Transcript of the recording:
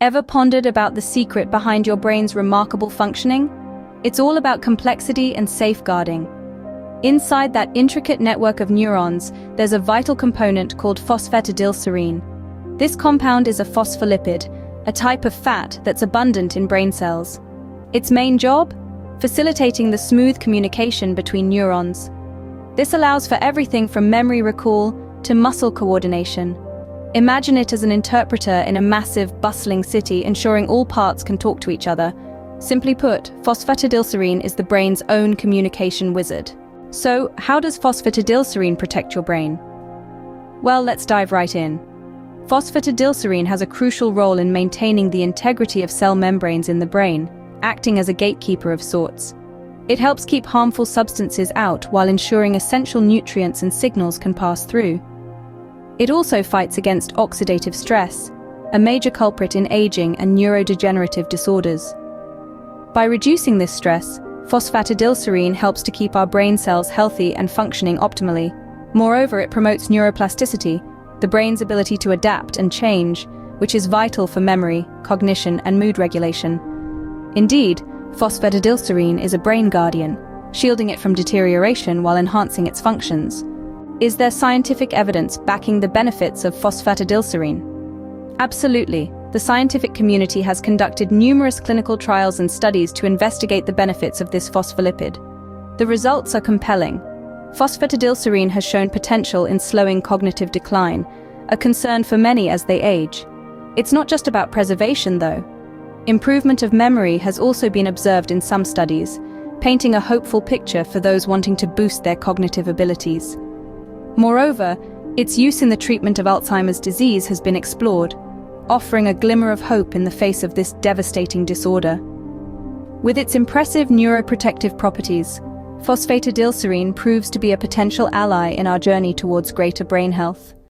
Ever pondered about the secret behind your brain's remarkable functioning? It's all about complexity and safeguarding. Inside that intricate network of neurons, there's a vital component called phosphatidylserine. This compound is a phospholipid, a type of fat that's abundant in brain cells. Its main job? Facilitating the smooth communication between neurons. This allows for everything from memory recall to muscle coordination. Imagine it as an interpreter in a massive, bustling city, ensuring all parts can talk to each other. Simply put, phosphatidylserine is the brain's own communication wizard. So, how does phosphatidylserine protect your brain? Well, let's dive right in. Phosphatidylserine has a crucial role in maintaining the integrity of cell membranes in the brain, acting as a gatekeeper of sorts. It helps keep harmful substances out while ensuring essential nutrients and signals can pass through. It also fights against oxidative stress, a major culprit in aging and neurodegenerative disorders. By reducing this stress, phosphatidylserine helps to keep our brain cells healthy and functioning optimally. Moreover, it promotes neuroplasticity, the brain's ability to adapt and change, which is vital for memory, cognition, and mood regulation. Indeed, phosphatidylserine is a brain guardian, shielding it from deterioration while enhancing its functions. Is there scientific evidence backing the benefits of phosphatidylserine? Absolutely. The scientific community has conducted numerous clinical trials and studies to investigate the benefits of this phospholipid. The results are compelling. Phosphatidylserine has shown potential in slowing cognitive decline, a concern for many as they age. It's not just about preservation, though. Improvement of memory has also been observed in some studies, painting a hopeful picture for those wanting to boost their cognitive abilities. Moreover, its use in the treatment of Alzheimer's disease has been explored, offering a glimmer of hope in the face of this devastating disorder. With its impressive neuroprotective properties, phosphatidylserine proves to be a potential ally in our journey towards greater brain health.